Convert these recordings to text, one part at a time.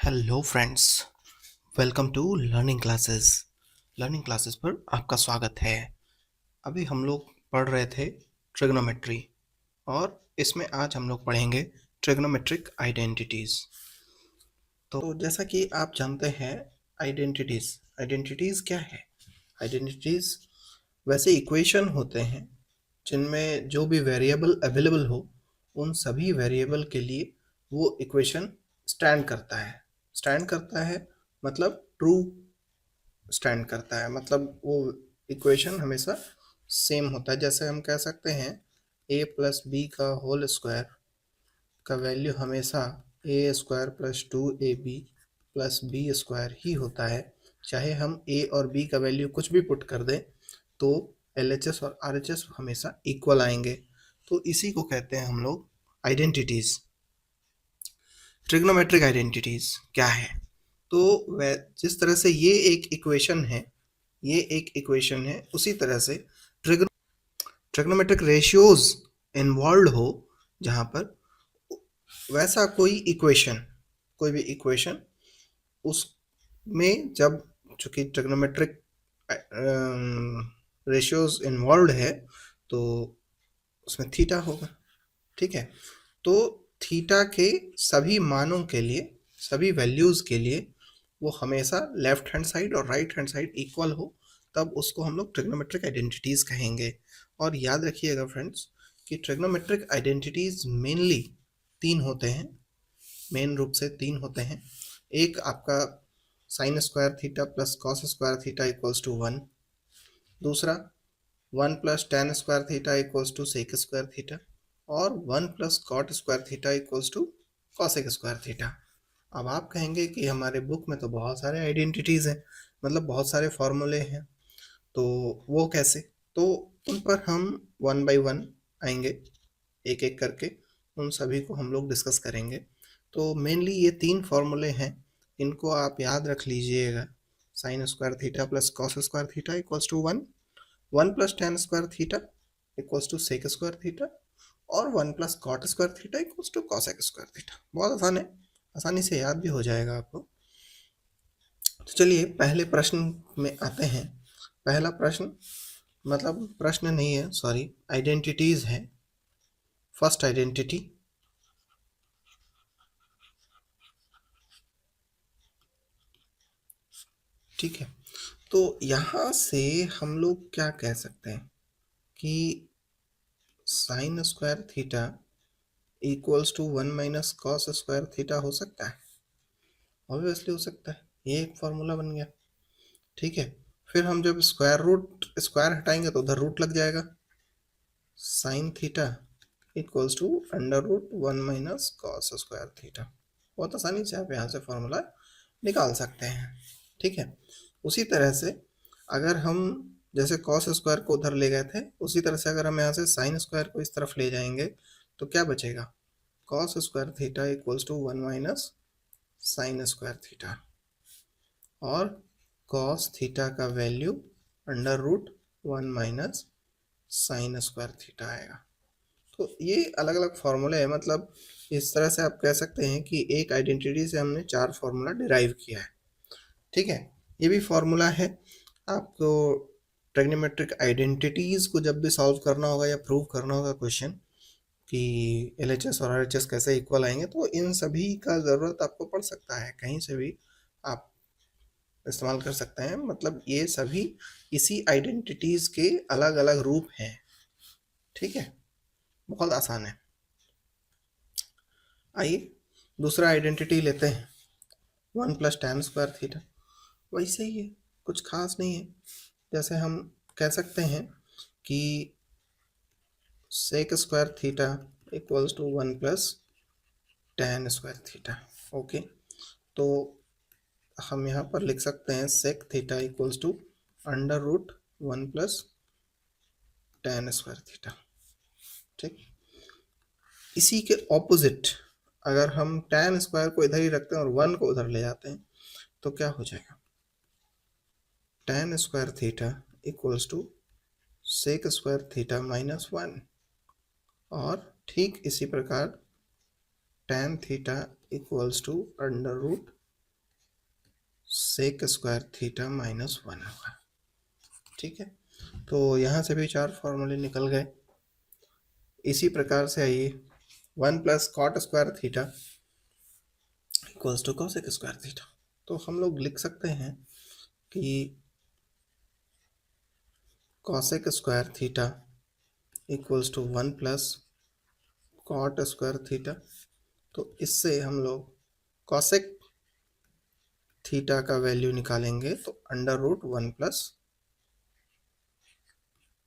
Hello friends, welcome to learning classes पर आपका स्वागत है। अभी हम लोग पढ़ रहे थे ट्रिग्नोमेट्री और इसमें आज हम लोग पढ़ेंगे ट्रिग्नोमेट्रिक आइडेंटिटीज़। तो जैसा कि आप जानते हैं, आइडेंटिटीज़ क्या है? आइडेंटिटीज़ वैसे इक्वेशन होते हैं जिनमें जो भी वेरिएबल अवेलेबल हो उन सभी वेरिएबल के लिए वो इक्वेशन स्टैंड करता है मतलब ट्रू स्टैंड करता है, मतलब वो इक्वेशन हमेशा सेम होता है। जैसे हम कह सकते हैं a प्लस बी का होल स्क्वायर का वैल्यू हमेशा A square plus 2ab plus B square ही होता है। चाहे हम a और b का वैल्यू कुछ भी पुट कर दें तो LHS और RHS हमेशा इक्वल आएंगे। तो इसी को कहते हैं हम लोग आइडेंटिटीज़। ट्रिग्नोमेट्रिक आइडेंटिटीज़ क्या है? तो वह जिस तरह से ये एक इक्वेशन है, उसी तरह से ट्रिग्नोमेट्रिक रेशियोज इन्वॉल्व हो, जहाँ पर वैसा कोई भी इक्वेशन उसमें जब चूंकि ट्रिग्नोमेट्रिक रेशियोज इन्वॉल्व है तो उसमें थीटा होगा। ठीक है, तो थीटा के सभी मानों के लिए, सभी वैल्यूज़ के लिए वो हमेशा लेफ्ट हैंड साइड और राइट हैंड साइड इक्वल हो, तब उसको हम लोग ट्रिग्नोमेट्रिक आइडेंटिटीज़ कहेंगे। और याद रखिएगा फ्रेंड्स कि ट्रिग्नोमेट्रिक आइडेंटिटीज़ मेनली मेन रूप से तीन होते हैं। एक आपका sine square theta plus cos square theta equals to 1। दूसरा 1 plus tan square theta equals to sec square theta, और 1 plus cot square theta equals to cosec square theta. अब आप कहेंगे कि हमारे बुक में तो बहुत सारे आइडेंटिटीज़ हैं, मतलब बहुत सारे फॉर्मूले हैं, तो वो कैसे? तो उन पर हम वन बाय वन आएंगे, एक एक करके उन सभी को हम लोग डिस्कस करेंगे। तो मेनली ये तीन फॉर्मूले हैं, इनको आप याद रख लीजिएगा। Sine square theta plus cos square theta equals to 1, 1 plus tan square theta equals to sec square theta, और 1 plus cot square theta equals to cosec square theta. बहुत आसान है, आसानी से याद भी हो जाएगा आपको। तो चलिए पहले प्रश्न में आते हैं। पहला प्रश्न, मतलब प्रश्न नहीं है, सॉरी, आइडेंटिटीज़ है। फर्स्ट आइडेंटिटी, ठीक है, तो यहाँ से हम लोग क्या कह सकते हैं कि sine square theta equals to 1 minus cos square theta हो सकता है। ऑब्वियसली हो सकता है, ये एक फॉर्मूला बन गया। ठीक है, फिर हम जब स्क्वायर हटाएंगे तो उधर रूट लग जाएगा। Sine theta equals to under root 1 minus cos square theta. बहुत आसानी से आप यहाँ से फॉर्मूला निकाल सकते हैं। ठीक है, उसी तरह से अगर हम जैसे कॉस स्क्वायर को उधर ले गए थे, उसी तरह से अगर हम यहाँ से साइन स्क्वायर को इस तरफ ले जाएंगे तो क्या बचेगा? Cos square theta equals to 1 minus sine square theta, और कॉस थीटा का value under root 1 minus sine square theta आएगा। तो ये अलग अलग फार्मूले हैं, मतलब इस तरह से आप कह सकते हैं कि एक आइडेंटिटी से हमने चार फार्मूला डिराइव किया है। ठीक है, ये भी फार्मूला है। आपको ट्रिग्नोमेट्रिक आइडेंटिटीज़ को जब भी सॉल्व करना होगा या प्रूव करना होगा क्वेश्चन कि LHS और RHS कैसे इक्वल आएंगे, तो इन सभी का ज़रूरत आपको पड़ सकता है, कहीं से भी आप इस्तेमाल कर सकते हैं। मतलब ये सभी इसी आइडेंटिटीज़ के अलग अलग रूप हैं। ठीक है, बहुत आसान है। आइए दूसरा आइडेंटिटी लेते हैं, 1 प्लस टेन स्क्वायर थीटा। वैसे ही है, कुछ खास नहीं है। जैसे हम कह सकते हैं कि sec square theta equals to 1 plus tan square theta. Okay, तो हम यहाँ पर लिख सकते हैं sec theta equals to under root 1 plus tan square theta. ठीक, इसी के ऑपोजिट अगर हम टेन स्क्वायर को इधर ही रखते हैं और 1 को उधर ले जाते हैं तो क्या हो जाएगा? Tan square theta equals to sec square theta minus 1, और ठीक इसी प्रकार tan theta equals to under root sec square theta minus 1 होगा। ठीक है, तो यहाँ से भी 4 फॉर्मूले निकल गए। इसी प्रकार से आइए 1 plus cot square theta equals to cosec square theta. तो हम लोग लिख सकते हैं कि cosec square theta equals to 1 plus cot square theta. तो इससे हम लोग कॉसेक थीटा का वैल्यू निकालेंगे तो under root 1 plus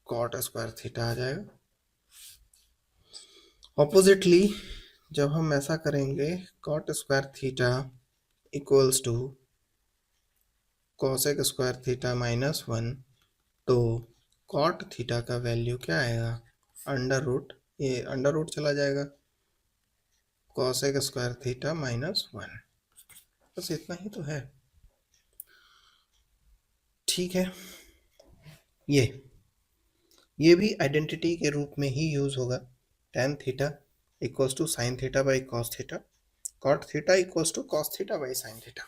cot square theta आ जाएगा। ऑपोजिटली जब हम ऐसा करेंगे cot square theta equals to cosec square theta minus 1, तो कॉट थीटा का वैल्यू क्या आएगा, अंडर रूट, ये अंडर रूट चला जाएगा, कॉसेक स्क्वायर थीटा माइनस 1। बस इतना ही तो है। ठीक है, ये भी आइडेंटिटी के रूप में ही यूज होगा। tan theta equals to sine theta by cos theta, cot theta equals to cos theta by sine theta.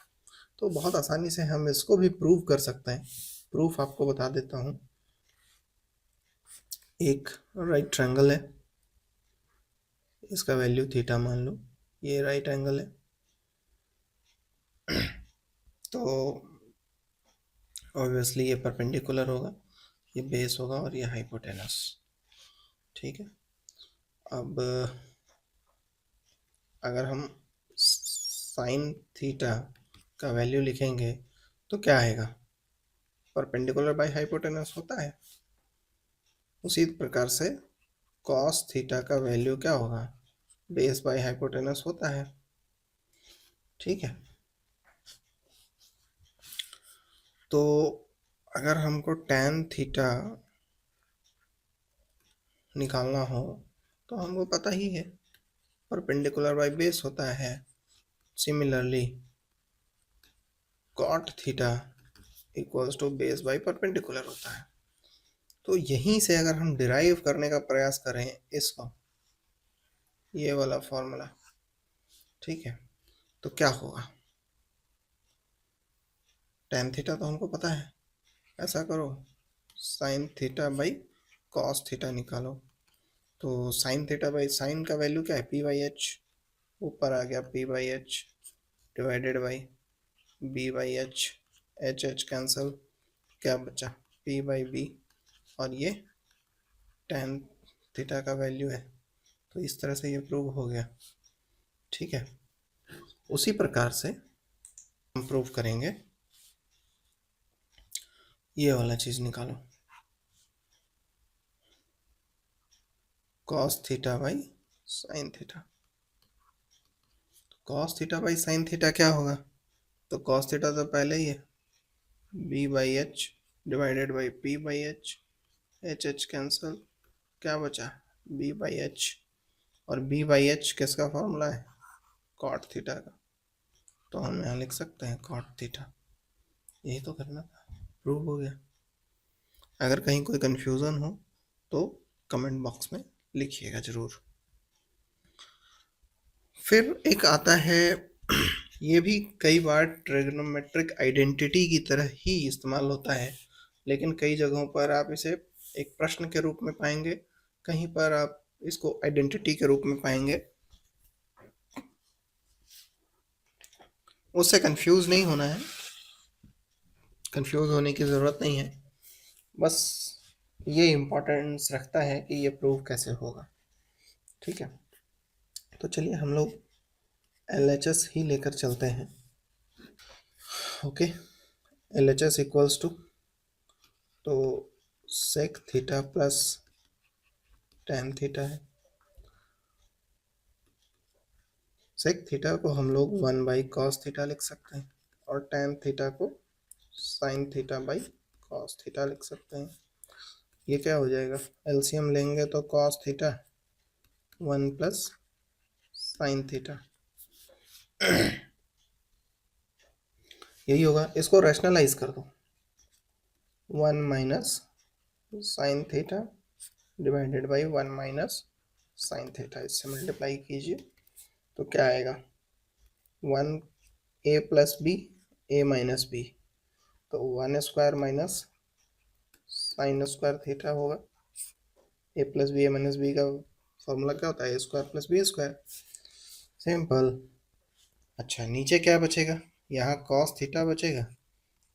तो बहुत आसानी से हम इसको भी प्रूव कर सकते हैं। प्रूफ आपको बता देता हूँ। एक राइट ट्रायंगल है, इसका वैल्यू थीटा मान लो, ये राइट एंगल है। तो ऑब्वियसली ये परपेंडिकुलर होगा, ये बेस होगा और ये हाइपोटेनस। ठीक है, अब अगर हम साइन थीटा का वैल्यू लिखेंगे तो क्या आएगा, परपेंडिकुलर बाय हाइपोटेनस होता है। उसी प्रकार से कॉस थीटा का वैल्यू क्या होगा, बेस बाय हाइपोटेनस होता है। ठीक है, तो अगर हमको tan थीटा निकालना हो तो हमको पता ही है परपेंडिकुलर बाय बेस होता है। Similarly cot theta equals to base by perpendicular होता है। तो यहीं से अगर हम डिराइव करने का प्रयास करें इसको, ये वाला फॉर्मूला, ठीक है, तो क्या होगा, tan थीटा तो हमको पता है, ऐसा करो sine theta by cos theta निकालो। तो साइन थीटा बाई साइन का वैल्यू क्या है, पी बाई एच, ऊपर आ गया P by H divided by B by H, H H cancel, क्या बचा पी बाई बी, और ये tan थीटा का वैल्यू है। तो इस तरह से ये प्रूव हो गया। ठीक है, उसी प्रकार से हम प्रूव करेंगे, ये वाला चीज निकालो, cos theta by sine theta. Cos theta by sine theta क्या होगा, तो कॉस थीटा तो पहले ही है, B by H divided by P by H, H H cancel, क्या बचा बी बाई एच, और बी बाई एच किसका फॉर्मूला है, कॉट थीटा का। तो हम यहाँ लिख सकते हैं कॉट थीटा। यही तो करना था, प्रूव हो गया। अगर कहीं कोई कंफ्यूजन हो तो कमेंट बॉक्स में लिखिएगा जरूर। फिर एक आता है ये भी कई बार ट्रिग्नोमेट्रिक आइडेंटिटी की तरह ही इस्तेमाल होता है, लेकिन कई जगहों पर आप इसे एक प्रश्न के रूप में पाएंगे, कहीं पर आप इसको आइडेंटिटी के रूप में पाएंगे। उससे कंफ्यूज नहीं होना है, कंफ्यूज होने की ज़रूरत नहीं है, बस ये इम्पोर्टेंस रखता है कि ये प्रूव कैसे होगा। ठीक है, तो चलिए हम लोग LHS ही लेकर चलते हैं। ओके, LHS इक्वल्स टू, तो sec theta plus tan theta है। सेक थीटा को हम लोग 1 बाई कॉस थीटा लिख सकते हैं और tan थीटा को sign theta by cos theta लिख सकते हैं। ये क्या हो जाएगा, एलसीएम लेंगे तो cos theta 1 plus sine theta, यही होगा। इसको रैशनलाइज कर दो, 1 minus sine theta divided by 1 minus sine theta, इससे मल्टीप्लाई कीजिए तो क्या आएगा, 1 a plus B A minus B, तो 1² माइनस साइन स्क्वायर थीटा होगा। A plus B, A minus B का फॉर्मूला क्या होता है? a² + b²। सिंपल। अच्छा, नीचे क्या बचेगा? यहाँ कॉस थीटा बचेगा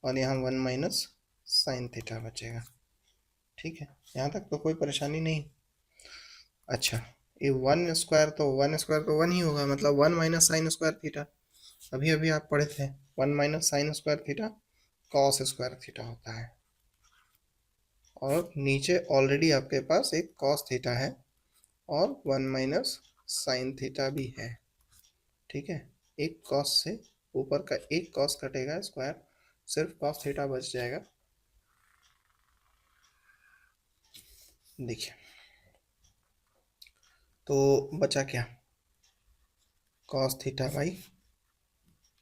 और यहाँ 1 माइनस साइन थीटा बचेगा। ठीक है, यहाँ तक तो कोई परेशानी नहीं। अच्छा, ये 1² ही होगा, मतलब 1 माइनस साइन स्क्वायर थीटा। अभी अभी आप पढ़े थे 1 minus sine square theta cos square theta होता है। और नीचे ऑलरेडी आपके पास एक कॉस थीटा है और 1 माइनस साइन थीटा भी है। ठीक है, एक कॉस से ऊपर का एक कॉस कटेगा स्क्वायर, सिर्फ कॉस थीटा बच जाएगा। देखिए, तो बचा क्या? Cos theta by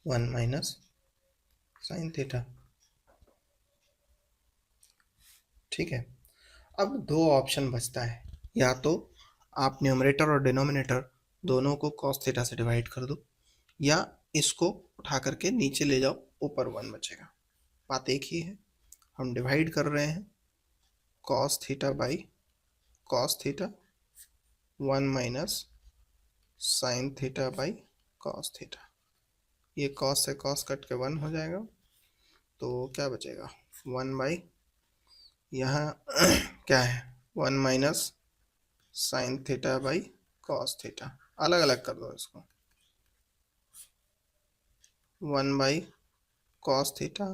1 minus sine theta. ठीक है, अब दो ऑप्शन बचता है, या तो आप न्यूमरेटर और डिनोमिनेटर दोनों को कॉस थीटा से डिवाइड कर दो, या इसको उठा करके नीचे ले जाओ, ऊपर 1 बचेगा। बात एक ही है, हम डिवाइड कर रहे हैं cos theta by cos theta 1 minus sine theta by cos theta. ये कॉस से कॉस कट के 1 हो जाएगा, तो क्या बचेगा? 1 बाई, यहाँ क्या है, 1 minus sine theta by cos theta. अलग अलग कर दो इसको, 1 by cos theta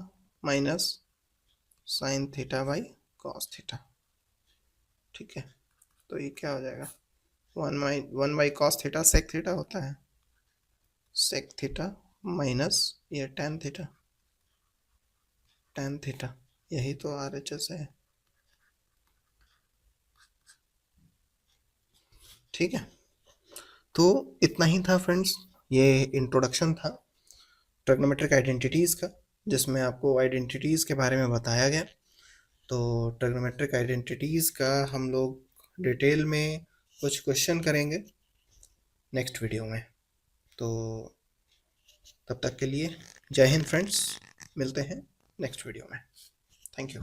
minus sine theta by cos theta. ठीक है, तो ये क्या हो जाएगा? 1 by cos theta sec theta होता है, सेक थीटा माइनस ये टेन थीटा, टेन थीटा, यही तो RHS है। ठीक है, तो इतना ही था फ्रेंड्स, ये इंट्रोडक्शन था ट्रिग्नोमेट्रिक आइडेंटिटीज़ का, जिसमें आपको आइडेंटिटीज़ के बारे में बताया गया। तो ट्रिग्नोमेट्रिक आइडेंटिटीज़ का हम लोग डिटेल में कुछ क्वेश्चन करेंगे नेक्स्ट वीडियो में। तो तब तक के लिए जय हिंद फ्रेंड्स, मिलते हैं नेक्स्ट वीडियो में। Thank you.